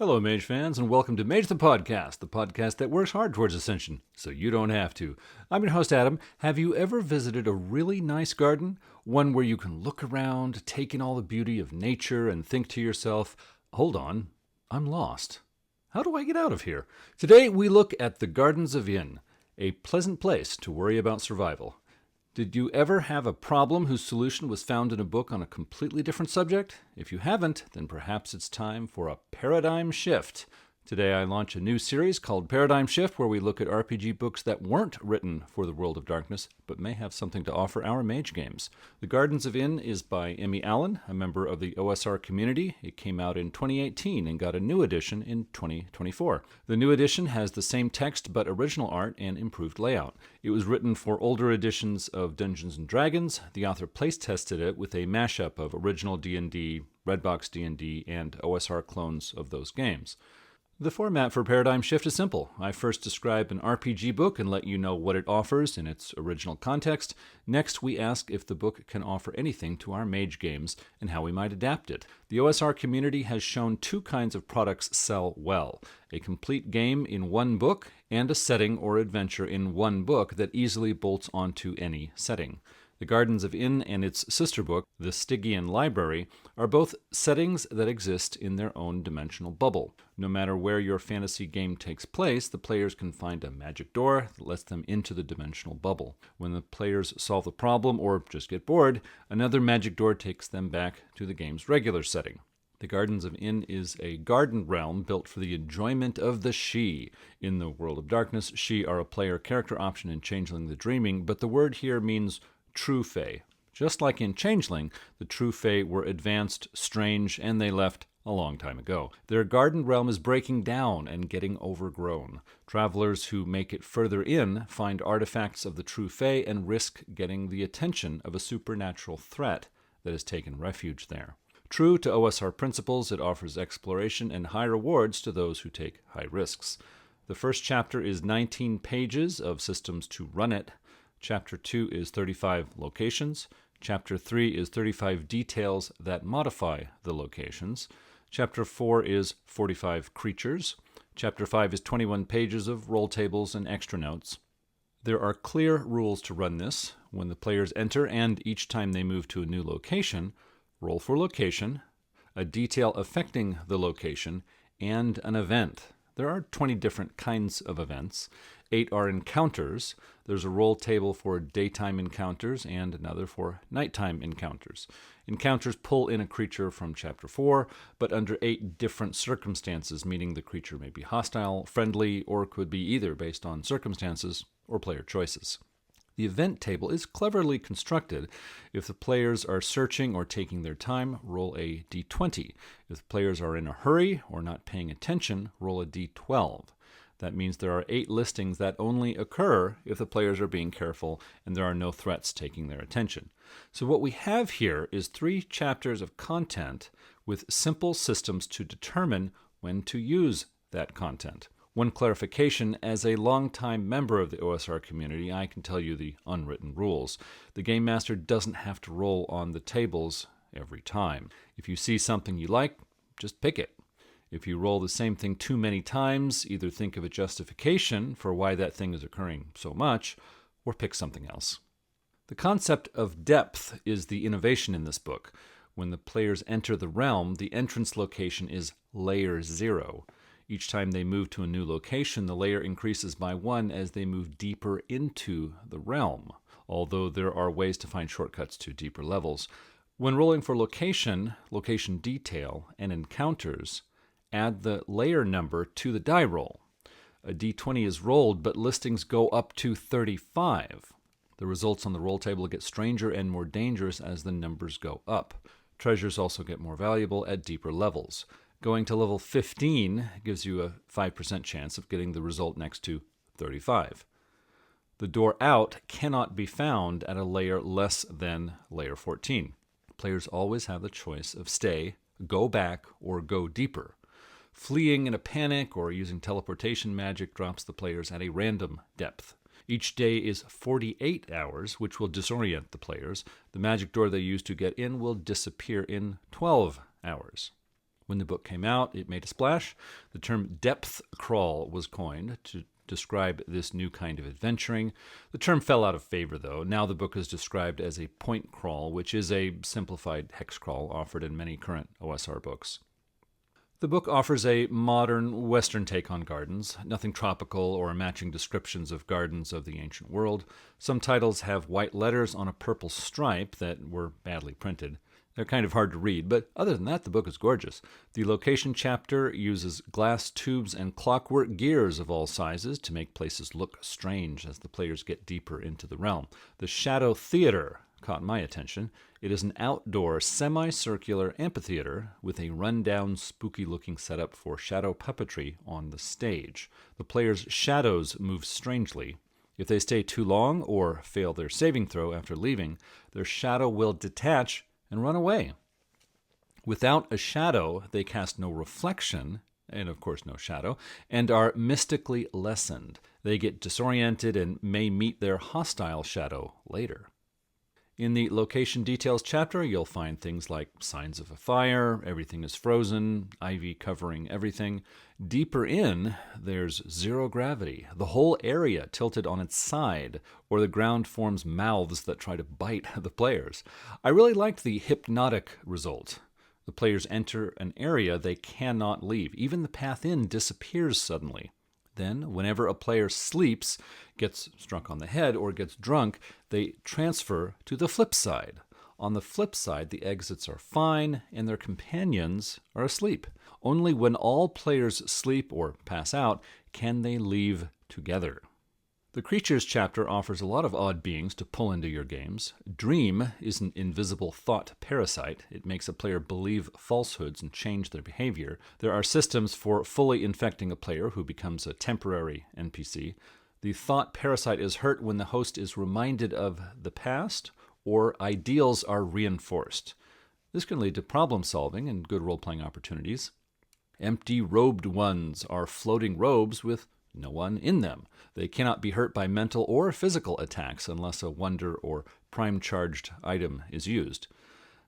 Hello, Mage fans, and welcome to Mage the podcast that works hard towards Ascension, so you don't have to. I'm your host, Adam. Have you ever visited a really nice garden? One where you can look around, take in all the beauty of nature, and think to yourself, hold on, I'm lost. How do I get out of here? Today, we look at the Gardens of Ynn, a pleasant place to worry about survival. Did you ever have a problem whose solution was found in a book on a completely different subject? If you haven't, then perhaps it's time for a paradigm shift. Today I launch a new series called Paradigm Shift, where we look at RPG books that weren't written for the world of darkness, but may have something to offer our Mage games. The Gardens of Ynn is by Emmy Allen, a member of the OSR community. It came out in 2018 and got a new edition in 2024. The new edition has the same text but original art and improved layout. It was written for older editions of Dungeons & Dragons. The author place-tested it with a mashup of original D&D, Redbox D&D, and OSR clones of those games. The format for Paradigm Shift is simple. I first describe an RPG book and let you know what it offers in its original context. Next, we ask if the book can offer anything to our Mage games and how we might adapt it. The OSR community has shown two kinds of products sell well: a complete game in one book and a setting or adventure in one book that easily bolts onto any setting. The Gardens of Ynn and its sister book, The Stygian Library, are both settings that exist in their own dimensional bubble. No matter where your fantasy game takes place, the players can find a magic door that lets them into the dimensional bubble. When the players solve the problem or just get bored, another magic door takes them back to the game's regular setting. The Gardens of Ynn is a garden realm built for the enjoyment of the Sidhe. In the world of darkness, Sidhe are a player character option in Changeling the Dreaming, but the word here means true Fae. Just like in Changeling, the true Fae were advanced, strange, and they left a long time ago. Their garden realm is breaking down and getting overgrown. Travelers who make it further in find artifacts of the true Fae and risk getting the attention of a supernatural threat that has taken refuge there. True to OSR principles, it offers exploration and high rewards to those who take high risks. The first chapter is 19 pages of systems to run it. Chapter 2 is 35 locations. Chapter 3 is 35 details that modify the locations. Chapter 4 is 45 creatures. Chapter 5 is 21 pages of roll tables and extra notes. There are clear rules to run this. When the players enter and each time they move to a new location, roll for location, a detail affecting the location, and an event. There are 20 different kinds of events. 8 are encounters. There's a roll table for daytime encounters and another for nighttime encounters. Encounters pull in a creature from Chapter 4, but under 8 different circumstances, meaning the creature may be hostile, friendly, or could be either based on circumstances or player choices. The event table is cleverly constructed. If the players are searching or taking their time, roll a d20. If the players are in a hurry or not paying attention, roll a d12. That means there are 8 listings that only occur if the players are being careful and there are no threats taking their attention. So what we have here is 3 chapters of content with simple systems to determine when to use that content. One clarification: as a longtime member of the OSR community, I can tell you the unwritten rules. The Game Master doesn't have to roll on the tables every time. If you see something you like, just pick it. If you roll the same thing too many times, either think of a justification for why that thing is occurring so much, or pick something else. The concept of depth is the innovation in this book. When the players enter the realm, the entrance location is layer 0. Each time they move to a new location, the layer increases by 1 as they move deeper into the realm, although there are ways to find shortcuts to deeper levels. When rolling for location, location detail, and encounters, add the layer number to the die roll. A d20 is rolled, but listings go up to 35. The results on the roll table get stranger and more dangerous as the numbers go up. Treasures also get more valuable at deeper levels. Going to level 15 gives you a 5% chance of getting the result next to 35. The door out cannot be found at a layer less than layer 14. Players always have the choice of stay, go back, or go deeper. Fleeing in a panic or using teleportation magic drops the players at a random depth. Each day is 48 hours, which will disorient the players. The magic door they use to get in will disappear in 12 hours. When the book came out, it made a splash. The term depth crawl was coined to describe this new kind of adventuring. The term fell out of favor, though. Now the book is described as a point crawl, which is a simplified hex crawl offered in many current OSR books. The book offers a modern Western take on gardens, nothing tropical or matching descriptions of gardens of the ancient world. Some titles have white letters on a purple stripe that were badly printed. They're kind of hard to read, but other than that, the book is gorgeous. The location chapter uses glass tubes and clockwork gears of all sizes to make places look strange as the players get deeper into the realm. The Shadow Theater caught my attention. It is an outdoor, semicircular amphitheater with a rundown, spooky-looking setup for shadow puppetry on the stage. The players' shadows move strangely. If they stay too long or fail their saving throw after leaving, their shadow will detach and run away. Without a shadow, they cast no reflection, and of course no shadow, and are mystically lessened. They get disoriented and may meet their hostile shadow later. In the location details chapter, you'll find things like signs of a fire, everything is frozen, ivy covering everything. Deeper in, there's zero gravity, the whole area tilted on its side, or the ground forms mouths that try to bite the players. I really liked the hypnotic result. The players enter an area they cannot leave. Even the path in disappears suddenly. Then, whenever a player sleeps, gets struck on the head, or gets drunk, they transfer to the flip side. On the flip side, the exits are fine, and their companions are asleep. Only when all players sleep or pass out can they leave together. The Creatures chapter offers a lot of odd beings to pull into your games. Dream is an invisible thought parasite. It makes a player believe falsehoods and change their behavior. There are systems for fully infecting a player who becomes a temporary NPC. The thought parasite is hurt when the host is reminded of the past or ideals are reinforced. This can lead to problem solving and good role-playing opportunities. Empty robed ones are floating robes with no one in them. They cannot be hurt by mental or physical attacks unless a wonder or prime-charged item is used.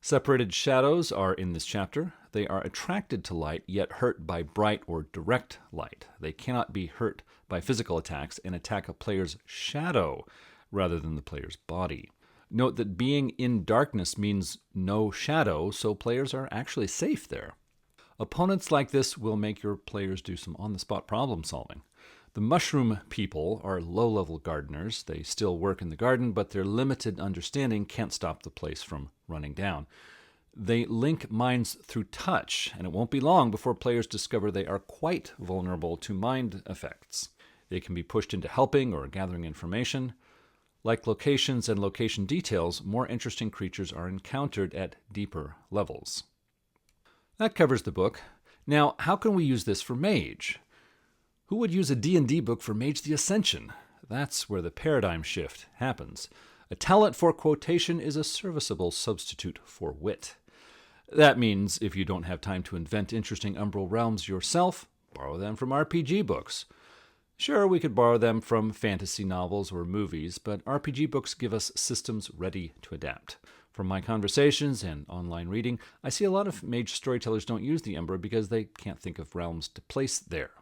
Separated shadows are in this chapter. They are attracted to light, yet hurt by bright or direct light. They cannot be hurt by physical attacks and attack a player's shadow rather than the player's body. Note that being in darkness means no shadow, so players are actually safe there. Opponents like this will make your players do some on-the-spot problem solving. The mushroom people are low-level gardeners. They still work in the garden, but their limited understanding can't stop the place from running down. They link minds through touch, and it won't be long before players discover they are quite vulnerable to mind effects. They can be pushed into helping or gathering information. Like locations and location details, more interesting creatures are encountered at deeper levels. That covers the book. Now, how can we use this for Mage? Who would use a D&D book for Mage the Ascension? That's where the paradigm shift happens. A talent for quotation is a serviceable substitute for wit. That means if you don't have time to invent interesting umbral realms yourself, borrow them from RPG books. Sure, we could borrow them from fantasy novels or movies, but RPG books give us systems ready to adapt. From my conversations and online reading, I see a lot of Mage storytellers don't use the Umbra because they can't think of realms to place there.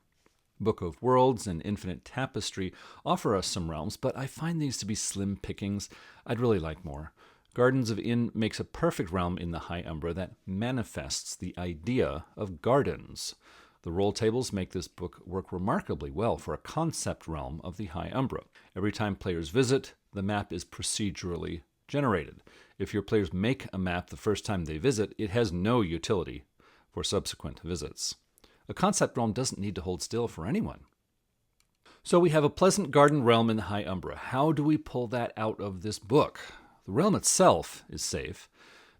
Book of Worlds and Infinite Tapestry offer us some realms, but I find these to be slim pickings. I'd really like more. Gardens of Ynn makes a perfect realm in the High Umbra that manifests the idea of gardens. The roll tables make this book work remarkably well for a concept realm of the High Umbra. Every time players visit, the map is procedurally generated. If your players make a map the first time they visit, it has no utility for subsequent visits. A concept realm doesn't need to hold still for anyone. So we have a pleasant garden realm in the High Umbra. How do we pull that out of this book? The realm itself is safe.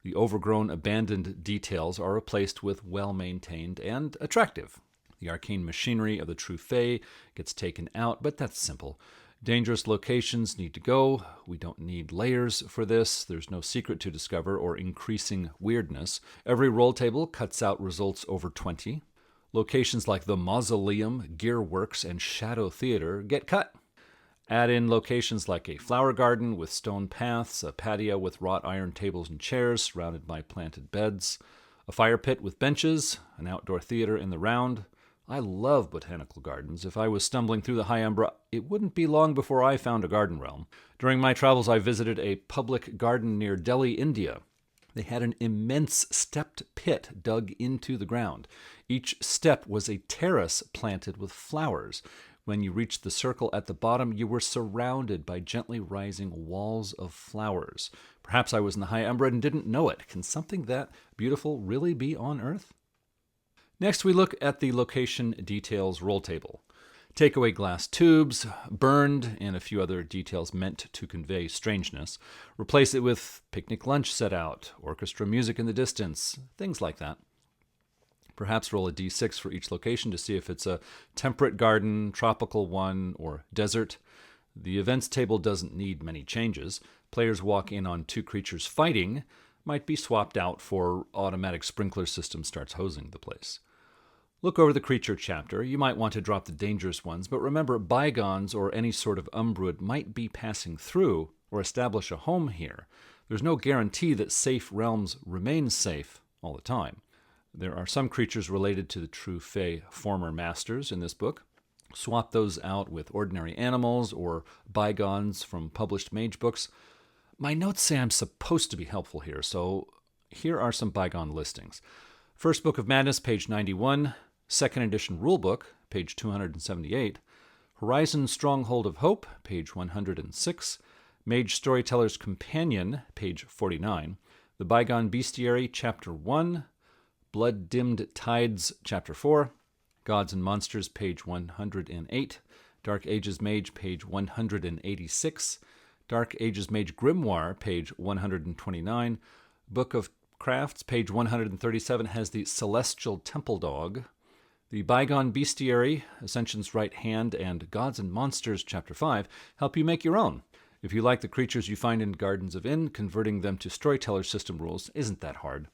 The overgrown, abandoned details are replaced with well-maintained and attractive. The arcane machinery of the true Fae gets taken out, but that's simple. Dangerous locations need to go. We don't need layers for this. There's no secret to discover or increasing weirdness. Every roll table cuts out results over 20. Locations like the Mausoleum, Gearworks, and Shadow Theater get cut. Add in locations like a flower garden with stone paths, a patio with wrought iron tables and chairs surrounded by planted beds. A fire pit with benches, an outdoor theater in the round. I love botanical gardens. If I was stumbling through the high Umbra, it wouldn't be long before I found a garden realm. During my travels, I visited a public garden near Delhi, India. They had an immense stepped pit dug into the ground. Each step was a terrace planted with flowers. When you reached the circle at the bottom, you were surrounded by gently rising walls of flowers. Perhaps I was in the high Umbra and didn't know it. Can something that beautiful really be on Earth? Next, we look at the location details roll table. Take away glass tubes, burned, and a few other details meant to convey strangeness. Replace it with picnic lunch set out, orchestra music in the distance, things like that. Perhaps roll a d6 for each location to see if it's a temperate garden, tropical one, or desert. The events table doesn't need many changes. Players walk in on 2 creatures fighting, might be swapped out for automatic sprinkler system starts hosing the place. Look over the creature chapter. You might want to drop the dangerous ones, but remember, bygones or any sort of umbrood might be passing through or establish a home here. There's no guarantee that safe realms remain safe all the time. There are some creatures related to the true Fae former masters in this book. Swap those out with ordinary animals or bygones from published Mage books. My notes say I'm supposed to be helpful here, so here are some bygone listings. First Book of Madness, page 91. Second edition rulebook, page 278. Horizon Stronghold of Hope, page 106. Mage Storyteller's Companion, page 49. The Bygone Bestiary, chapter 1. Blood Dimmed Tides, chapter 4. Gods and Monsters, page 108. Dark Ages Mage, page 186. Dark Ages Mage Grimoire, page 129. Book of Crafts, page 137, has the Celestial Temple Dog. The Bygone Bestiary, Ascension's Right Hand, and Gods and Monsters, chapter 5, help you make your own. If you like the creatures you find in Gardens of Ynn, converting them to storyteller system rules isn't that hard.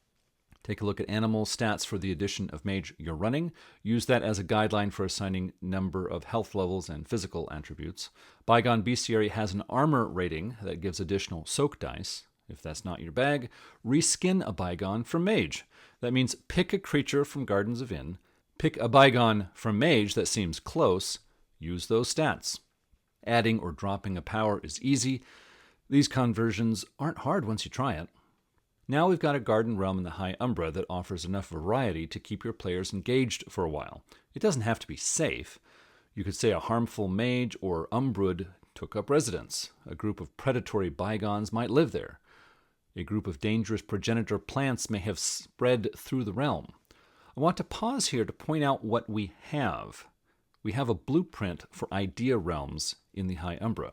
Take a look at animal stats for the edition of Mage you're running. Use that as a guideline for assigning number of health levels and physical attributes. Bygone Bestiary has an armor rating that gives additional soak dice. If that's not your bag, reskin a bygone from Mage. That means pick a creature from Gardens of Ynn, pick a bygone from Mage that seems close, use those stats. Adding or dropping a power is easy. These conversions aren't hard once you try it. Now we've got a garden realm in the High Umbra that offers enough variety to keep your players engaged for a while. It doesn't have to be safe. You could say a harmful mage or umbrood took up residence. A group of predatory bygones might live there. A group of dangerous progenitor plants may have spread through the realm. I want to pause here to point out what we have. We have a blueprint for idea realms in the High Umbra.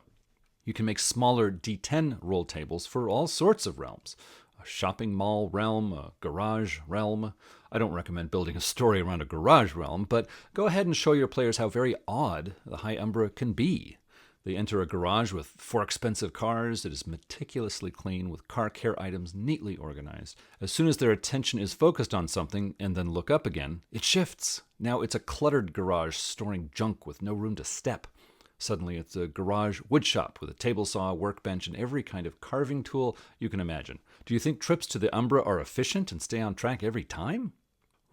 You can make smaller D10 roll tables for all sorts of realms. A shopping mall realm, a garage realm. I don't recommend building a story around a garage realm, but go ahead and show your players how very odd the High Umbra can be. They enter a garage with 4 expensive cars. It is meticulously clean with car care items neatly organized. As soon as their attention is focused on something and then look up again, it shifts. Now it's a cluttered garage storing junk with no room to step. Suddenly it's a garage woodshop with a table saw, workbench, and every kind of carving tool you can imagine. Do you think trips to the Umbra are efficient and stay on track every time?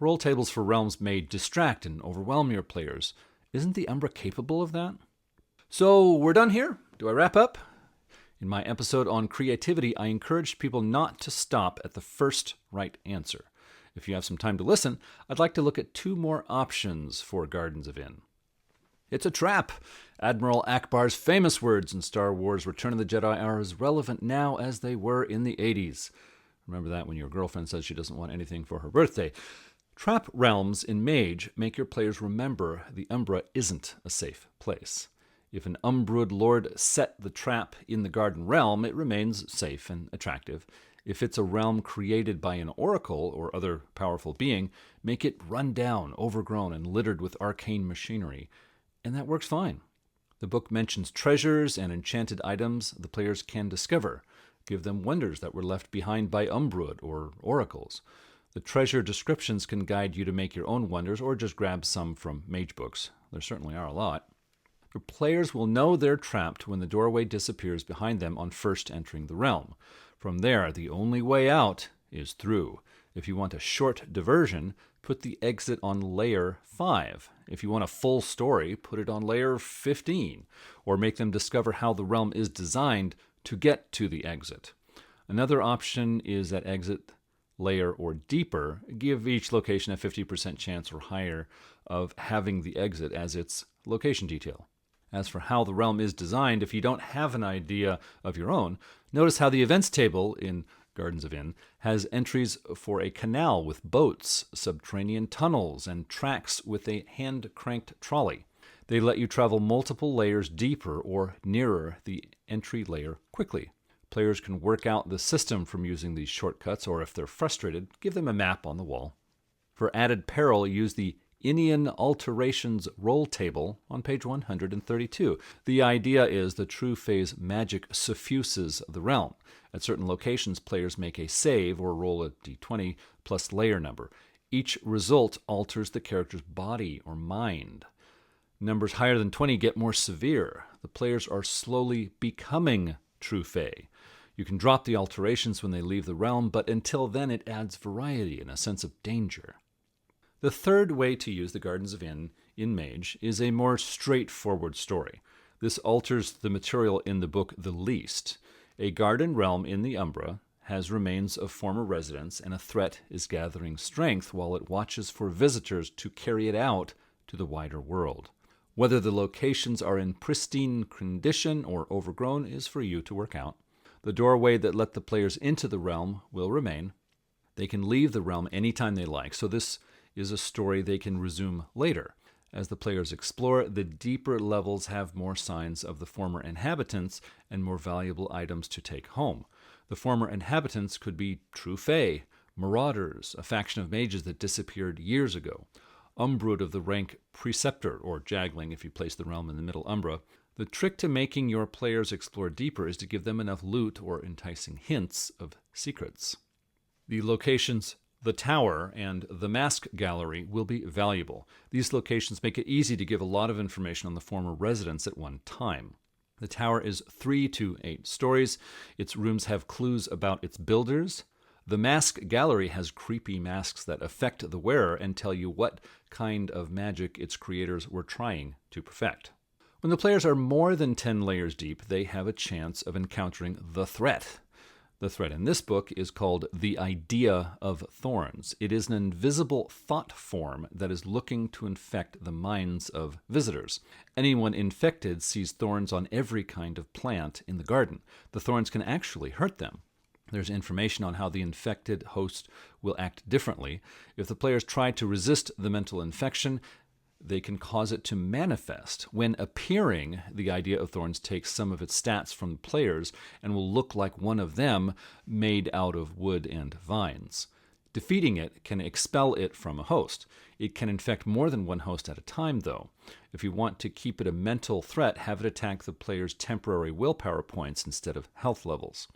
Roll tables for realms may distract and overwhelm your players. Isn't the Umbra capable of that? So we're done here. Do I wrap up? In my episode on creativity, I encouraged people not to stop at the first right answer. If you have some time to listen, I'd like to look at 2 more options for Gardens of Ynn. It's a trap. Admiral Akbar's famous words in Star Wars Return of the Jedi are as relevant now as they were in the 80s. Remember that when your girlfriend says she doesn't want anything for her birthday. Trap realms in Mage make your players remember the Umbra isn't a safe place. If an Umbrood Lord set the trap in the Garden Realm, it remains safe and attractive. If it's a realm created by an oracle or other powerful being, make it run down, overgrown, and littered with arcane machinery. And that works fine. The book mentions treasures and enchanted items the players can discover. Give them wonders that were left behind by Umbrood or oracles. The treasure descriptions can guide you to make your own wonders or just grab some from Mage books. There certainly are a lot. Your players will know they're trapped when the doorway disappears behind them on first entering the realm. From there, the only way out is through. If you want a short diversion, put the exit on layer 5. If you want a full story, put it on layer 15, or make them discover how the realm is designed to get to the exit. Another option is at exit layer or deeper. Give each location a 50% chance or higher of having the exit as its location detail. As for how the realm is designed, if you don't have an idea of your own, notice how the events table in Gardens of Ynn has entries for a canal with boats, subterranean tunnels, and tracks with a hand-cranked trolley. They let you travel multiple layers deeper or nearer the entry layer quickly. Players can work out the system from using these shortcuts, or if they're frustrated, give them a map on the wall. For added peril, use the Ynnian Alterations roll table on page 132. The idea is the true phase magic suffuses the realm. At certain locations, players make a save or roll a d20 plus layer number. Each result alters the character's body or mind. Numbers higher than 20 get more severe. The players are slowly becoming true fae. You can drop the alterations when they leave the realm, but until then it adds variety and a sense of danger. The third way to use the Gardens of Ynn in Mage is a more straightforward story. This alters the material in the book the least. A garden realm in the Umbra has remains of former residents, and a threat is gathering strength while it watches for visitors to carry it out to the wider world. Whether the locations are in pristine condition or overgrown is for you to work out. The doorway that let the players into the realm will remain. They can leave the realm anytime they like, so this is a story they can resume later. As the players explore, the deeper levels have more signs of the former inhabitants and more valuable items to take home. The former inhabitants could be true fae, marauders, a faction of mages that disappeared years ago, Umbrud of the rank preceptor, or jagling if you place the realm in the middle Umbra. The trick to making your players explore deeper is to give them enough loot or enticing hints of secrets. The locations The Tower and the Mask Gallery will be valuable. These locations make it easy to give a lot of information on the former residents at one time. The tower is 3 to 8 stories. Its rooms have clues about its builders. The Mask Gallery has creepy masks that affect the wearer and tell you what kind of magic its creators were trying to perfect. When the players are more than 10 layers deep, they have a chance of encountering the threat. The threat in this book is called the Idea of Thorns. It is an invisible thought form that is looking to infect the minds of visitors. Anyone infected sees thorns on every kind of plant in the garden. The thorns can actually hurt them. There's information on how the infected host will act differently. If the players try to resist the mental infection, they can cause it to manifest. When appearing, the Idea of Thorns takes some of its stats from the players and will look like one of them made out of wood and vines. Defeating it can expel it from a host. It can infect more than one host at a time, though. If you want to keep it a mental threat, have it attack the player's temporary willpower points instead of health levels.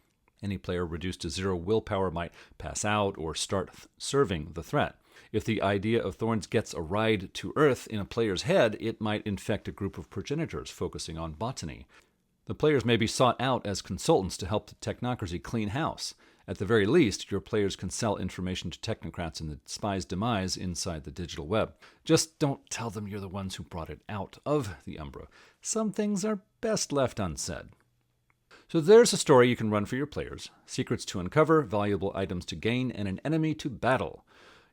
Any player reduced to 0 willpower might pass out or start serving the threat. If the Idea of Thorns gets a ride to Earth in a player's head, it might infect a group of progenitors focusing on botany. The players may be sought out as consultants to help the technocracy clean house. At the very least, your players can sell information to technocrats in the spy's demise inside the digital web. Just don't tell them you're the ones who brought it out of the Umbra. Some things are best left unsaid. So there's a story you can run for your players. Secrets to uncover, valuable items to gain, and an enemy to battle.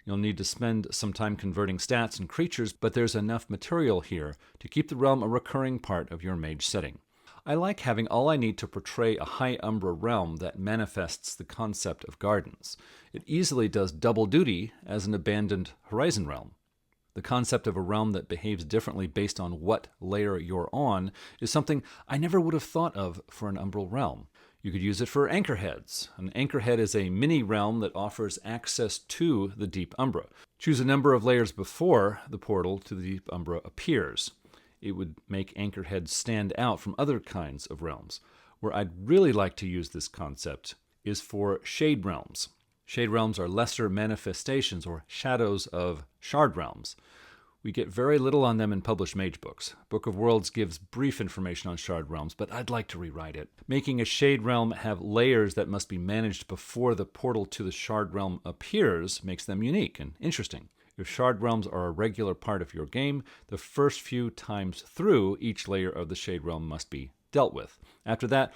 You'll need to spend some time converting stats and creatures, but there's enough material here to keep the realm a recurring part of your mage setting. I like having all I need to portray a high Umbra realm that manifests the concept of gardens. It easily does double duty as an abandoned Horizon realm. The concept of a realm that behaves differently based on what layer you're on is something I never would have thought of for an Umbral realm. You could use it for anchorheads. An anchorhead is a mini realm that offers access to the Deep Umbra. Choose a number of layers before the portal to the Deep Umbra appears. It would make anchorheads stand out from other kinds of realms. Where I'd really like to use this concept is for shade realms. Shade realms are lesser manifestations or shadows of shard realms. We get very little on them in published Mage books. Book of Worlds gives brief information on Shard Realms, but I'd like to rewrite it. Making a Shade Realm have layers that must be managed before the portal to the Shard Realm appears makes them unique and interesting. If Shard Realms are a regular part of your game, the first few times through, each layer of the Shade Realm must be dealt with. After that,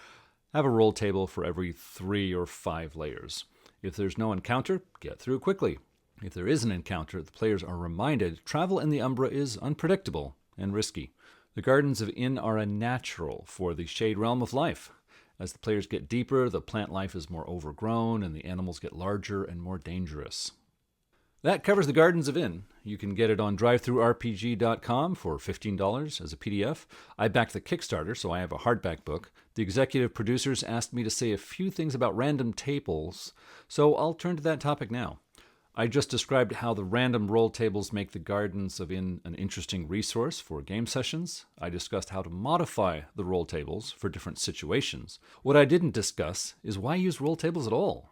have a roll table for every 3 or 5 layers. If there's no encounter, get through quickly. If there is an encounter, the players are reminded travel in the Umbra is unpredictable and risky. The Gardens of Ynn are a natural for the Shade Realm of life. As the players get deeper, the plant life is more overgrown and the animals get larger and more dangerous. That covers the Gardens of Ynn. You can get it on drivethroughrpg.com for $15 as a PDF. I backed the Kickstarter, so I have a hardback book. The executive producers asked me to say a few things about random tables, so I'll turn to that topic now. I just described how the random roll tables make the Gardens of Ynn an interesting resource for game sessions. I discussed how to modify the roll tables for different situations. What I didn't discuss is why use roll tables at all.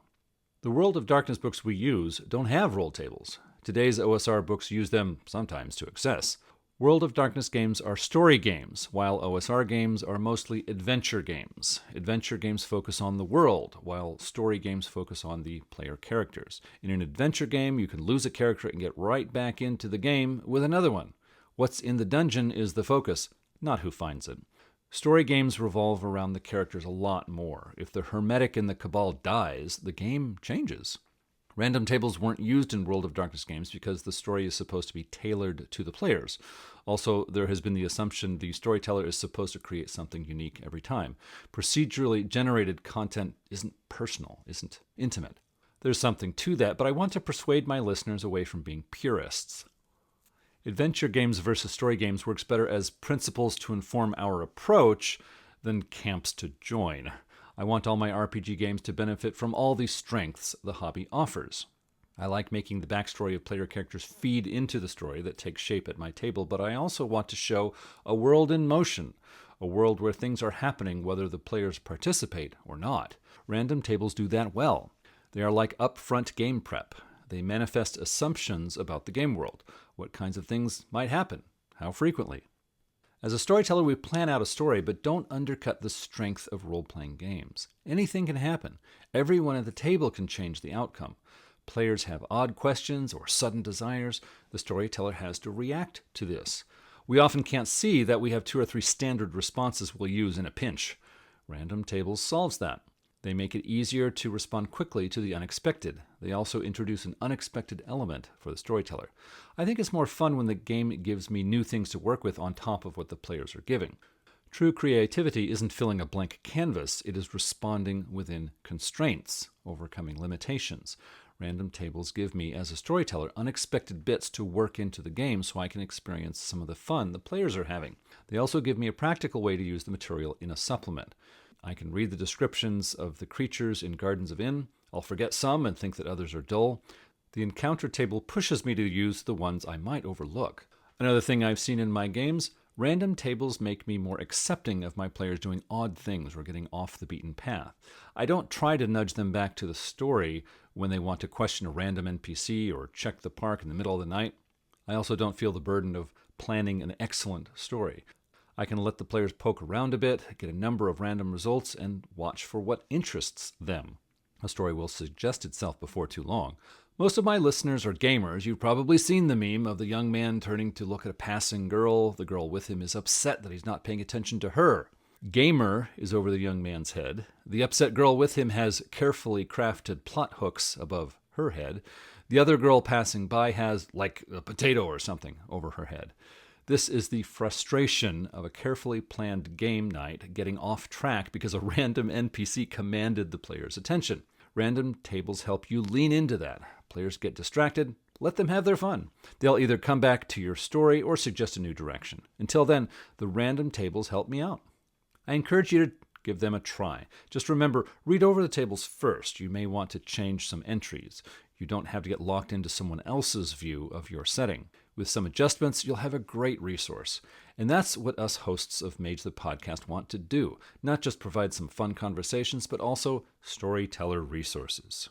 The World of Darkness books we use don't have roll tables. Today's OSR books use them sometimes to excess. World of Darkness games are story games, while OSR games are mostly adventure games. Adventure games focus on the world, while story games focus on the player characters. In an adventure game, you can lose a character and get right back into the game with another one. What's in the dungeon is the focus, not who finds it. Story games revolve around the characters a lot more. If the Hermetic in the Cabal dies, the game changes. Random tables weren't used in World of Darkness games because the story is supposed to be tailored to the players. Also, there has been the assumption the storyteller is supposed to create something unique every time. Procedurally generated content isn't personal, isn't intimate. There's something to that, but I want to persuade my listeners away from being purists. Adventure games versus story games works better as principles to inform our approach than camps to join. I want all my RPG games to benefit from all the strengths the hobby offers. I like making the backstory of player characters feed into the story that takes shape at my table, but I also want to show a world in motion, a world where things are happening whether the players participate or not. Random tables do that well. They are like upfront game prep. They manifest assumptions about the game world. What kinds of things might happen? How frequently? As a storyteller, we plan out a story, but don't undercut the strength of role-playing games. Anything can happen. Everyone at the table can change the outcome. Players have odd questions or sudden desires. The storyteller has to react to this. We often can't see that we have 2 or 3 standard responses we'll use in a pinch. Random tables solves that. They make it easier to respond quickly to the unexpected. They also introduce an unexpected element for the storyteller. I think it's more fun when the game gives me new things to work with on top of what the players are giving. True creativity isn't filling a blank canvas, it is responding within constraints, overcoming limitations. Random tables give me, as a storyteller, unexpected bits to work into the game so I can experience some of the fun the players are having. They also give me a practical way to use the material in a supplement. I can read the descriptions of the creatures in Gardens of Ynn. I'll forget some and think that others are dull. The encounter table pushes me to use the ones I might overlook. Another thing I've seen in my games, random tables make me more accepting of my players doing odd things or getting off the beaten path. I don't try to nudge them back to the story when they want to question a random NPC or check the park in the middle of the night. I also don't feel the burden of planning an excellent story. I can let the players poke around a bit, get a number of random results, and watch for what interests them. A story will suggest itself before too long. Most of my listeners are gamers. You've probably seen the meme of the young man turning to look at a passing girl. The girl with him is upset that he's not paying attention to her. Gamer is over the young man's head. The upset girl with him has carefully crafted plot hooks above her head. The other girl passing by has, like, a potato or something over her head. This is the frustration of a carefully planned game night getting off track because a random NPC commanded the player's attention. Random tables help you lean into that. Players get distracted, let them have their fun. They'll either come back to your story or suggest a new direction. Until then, the random tables help me out. I encourage you to give them a try. Just remember, read over the tables first. You may want to change some entries. You don't have to get locked into someone else's view of your setting. With some adjustments, you'll have a great resource. And that's what us hosts of Mage the Podcast want to do. Not just provide some fun conversations, but also storyteller resources.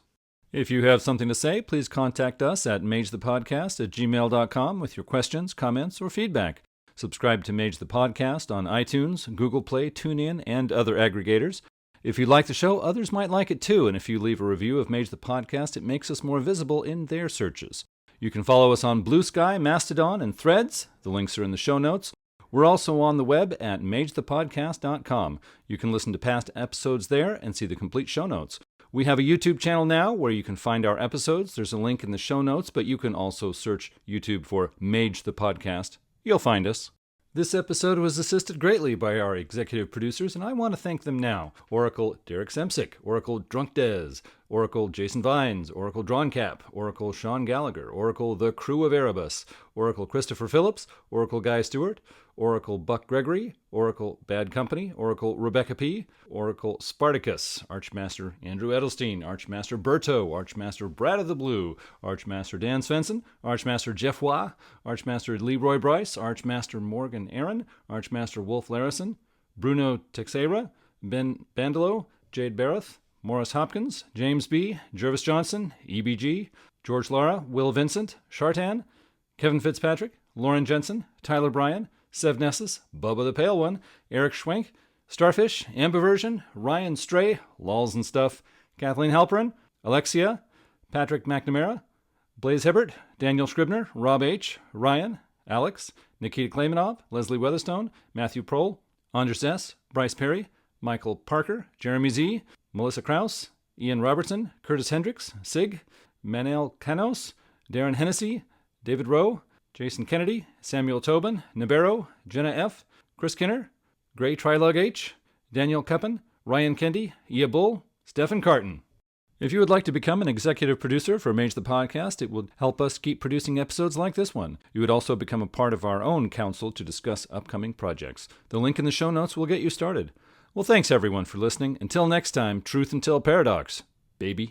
If you have something to say, please contact us at magethepodcast@gmail.com with your questions, comments, or feedback. Subscribe to Mage the Podcast on iTunes, Google Play, TuneIn, and other aggregators. If you like the show, others might like it too, and if you leave a review of Mage the Podcast, it makes us more visible in their searches. You can follow us on Blue Sky, Mastodon, and Threads. The links are in the show notes. We're also on the web at magethepodcast.com. You can listen to past episodes there and see the complete show notes. We have a YouTube channel now where you can find our episodes. There's a link in the show notes, but you can also search YouTube for Mage the Podcast. You'll find us. This episode was assisted greatly by our executive producers, and I want to thank them now. Oracle Derek Semsick, Oracle Drunk Dez, Oracle Jason Vines, Oracle Drawncap, Oracle Sean Gallagher, Oracle The Crew of Erebus, Oracle Christopher Phillips, Oracle Guy Stewart, Oracle Buck Gregory, Oracle Bad Company, Oracle Rebecca P., Oracle Spartacus, Archmaster Andrew Edelstein, Archmaster Berto, Archmaster Brad of the Blue, Archmaster Dan Svensson, Archmaster Jeff Wah, Archmaster Leroy Bryce, Archmaster Morgan Aaron, Archmaster Wolf Larison, Bruno Teixeira, Ben Bandelo, Jade Barrett, Morris Hopkins, James B., Jervis Johnson, EBG, George Lara, Will Vincent, Shartan, Kevin Fitzpatrick, Lauren Jensen, Tyler Bryan, Sev Nessus, Bubba the Pale One, Eric Schwenk, Starfish, Ambiversion, Ryan Stray, Lols and Stuff, Kathleen Halperin, Alexia, Patrick McNamara, Blaze Hibbert, Daniel Scribner, Rob H., Ryan, Alex, Nikita Klaimanov, Leslie Weatherstone, Matthew Prohl, Andres S., Bryce Perry, Michael Parker, Jeremy Z., Melissa Krause, Ian Robertson, Curtis Hendricks, Sig, Manel Canos, Darren Hennessy, David Rowe, Jason Kennedy, Samuel Tobin, Nabero, Jenna F., Chris Kinner, Gray Trilug H., Daniel Cuppen, Ryan Kendi, Ia Bull, Stephen Carton. If you would like to become an executive producer for Mage the Podcast, it would help us keep producing episodes like this one. You would also become a part of our own council to discuss upcoming projects. The link in the show notes will get you started. Well, thanks everyone for listening. Until next time, truth until paradox, baby.